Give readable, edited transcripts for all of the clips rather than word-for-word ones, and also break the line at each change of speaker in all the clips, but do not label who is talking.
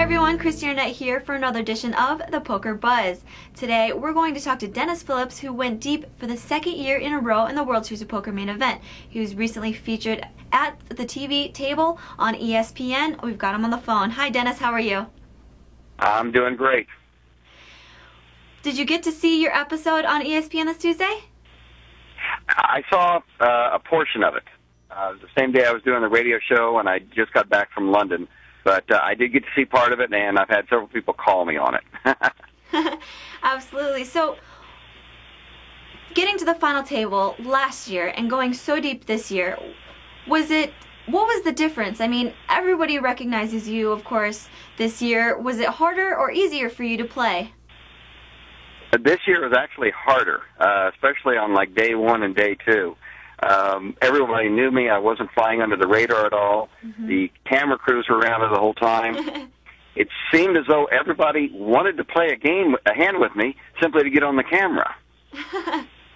everyone, Christy Arnett here for another edition of the Poker Buzz. Today we're going to talk to Dennis Phillips, who went deep for the second year in a row in the World Series of Poker main event. He was recently featured at the TV table on ESPN. We've got him on the phone. Hi Dennis, how are you?
I'm doing great.
Did you get to see your episode on ESPN this Tuesday?
I saw a portion of it. The same day I was doing the radio show, and I just got back from London. But I did get to see part of it, and I've had several people call me on it.
Absolutely. So, getting to the final table last year and going so deep this year, what was the difference? I mean, everybody recognizes you, of course, this year. Was it harder or easier for you to play?
This year was actually harder, especially on like day one and day two. Everybody knew me. I wasn't flying under the radar at all. Mm-hmm. The camera crews were around the whole time. It seemed as though everybody wanted to play a hand with me simply to get on the camera.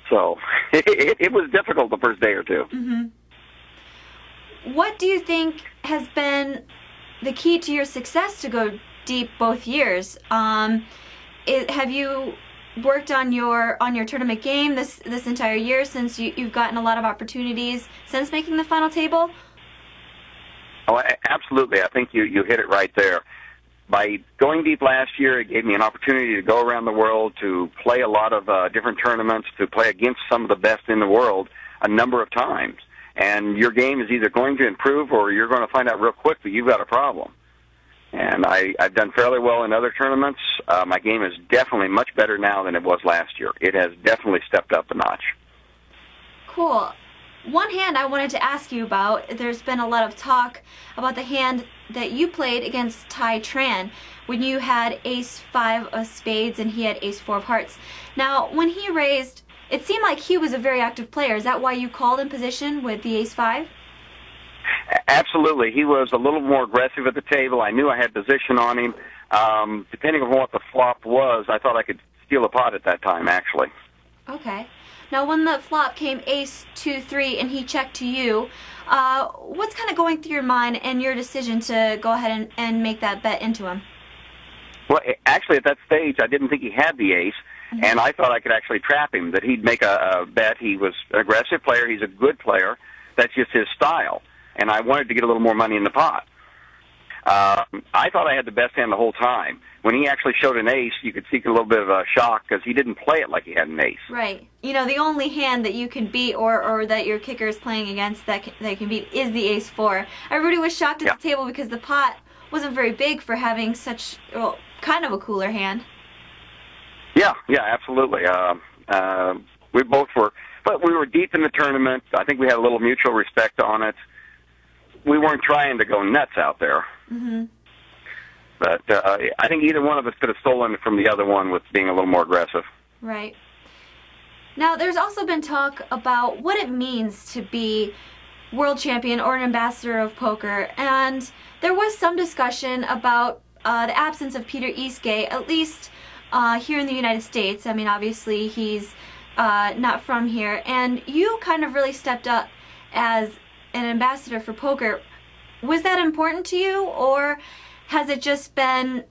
So it was difficult the first day or two.
Mm-hmm. What do you think has been the key to your success to go deep both years? Have you worked on your tournament game this entire year, since you've gotten a lot of opportunities since making the final table?
Oh, absolutely. I think you hit it right there. By going deep last year, it gave me an opportunity to go around the world, to play a lot of different tournaments, to play against some of the best in the world a number of times. And your game is either going to improve or you're going to find out real quick that you've got a problem. And I've done fairly well in other tournaments. My game is definitely much better now than it was last year. It has definitely stepped up a notch.
Cool. One hand I wanted to ask you about, there's been a lot of talk about the hand that you played against Tai Tran when you had ace-5 of spades and he had ace-4 of hearts. Now, when he raised, it seemed like he was a very active player. Is that why you called in position with the ace-5?
Absolutely. He was a little more aggressive at the table. I knew I had position on him. Depending on what the flop was, I thought I could steal a pot at that time, actually.
Okay. Now, when the flop came ace-2-3 and he checked to you, what's kind of going through your mind and your decision to go ahead and make that bet into him?
Well, actually, at that stage, I didn't think he had the ace, and I thought I could actually trap him, that he'd make a bet. He was an aggressive player. He's a good player. That's just his style. And I wanted to get a little more money in the pot. I thought I had the best hand the whole time. When he actually showed an ace, you could see a little bit of a shock because he didn't play it like he had an ace.
Right. You know, the only hand that you can beat or that your kicker is playing against that can beat is the ace-4. Everybody was shocked at the table because the pot wasn't very big for having such, well, kind of a cooler hand.
Yeah, absolutely. We both were, but we were deep in the tournament. I think we had a little mutual respect on it. We weren't trying to go nuts out there. Mm-hmm. But I think either one of us could have stolen it from the other one with being a little more aggressive.
Right. Now, there's also been talk about what it means to be world champion or an ambassador of poker, and there was some discussion about the absence of Peter Eastgate, at least here in the United States. I mean, obviously, he's not from here, and you kind of really stepped up as an ambassador for poker. Was that important to you, or has it just been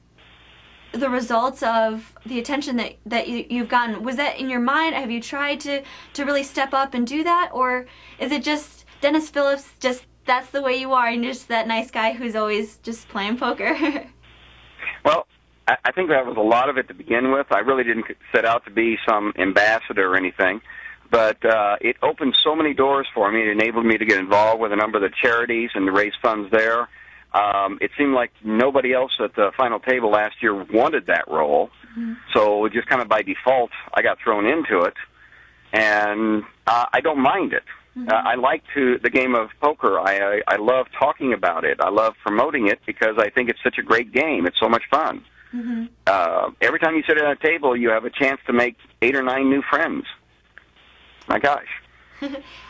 the results of the attention that you've gotten? Was that in your mind? Have you tried to really step up and do that, or is it just Dennis Phillips, just that's the way you are and you're just that nice guy who's always just playing poker?
Well, I think that was a lot of it to begin with. I really didn't set out to be some ambassador or anything. But it opened so many doors for me. It enabled me to get involved with a number of the charities and to raise funds there. It seemed like nobody else at the final table last year wanted that role. Mm-hmm. So just kind of by default, I got thrown into it. And I don't mind it. Mm-hmm. I like the game of poker. I love talking about it. I love promoting it because I think it's such a great game. It's so much fun. Mm-hmm. Every time you sit at a table, you have a chance to make 8 or 9 new friends. My gosh.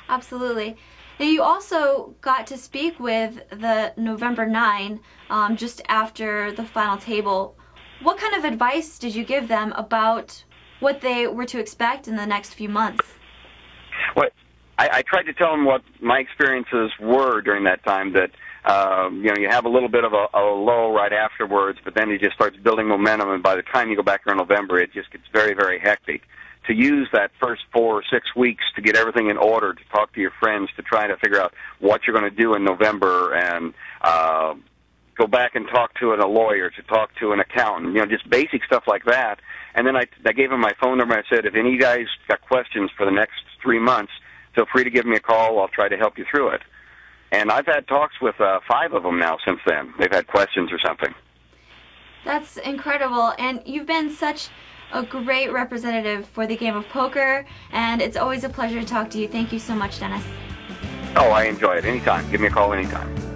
Absolutely. Now, you also got to speak with the November 9 just after the final table. What kind of advice did you give them about what they were to expect in the next few months? Well,
I tried to tell them what my experiences were during that time, that You have a little bit of a lull right afterwards, but then it just starts building momentum, and by the time you go back here in November, it just gets very, very hectic. To use that first 4 or 6 weeks to get everything in order, to talk to your friends, to try to figure out what you're going to do in November, and go back and talk to a lawyer, to talk to an accountant, just basic stuff like that. And then I gave him my phone number. I said, if any of you guys got questions for the next 3 months, feel free to give me a call. I'll try to help you through it. And I've had talks with 5 of them now since then. They've had questions or something.
That's incredible. And you've been such a great representative for the game of poker, and it's always a pleasure to talk to you. Thank you so much, Dennis.
Oh, I enjoy it. Anytime. Give me a call anytime.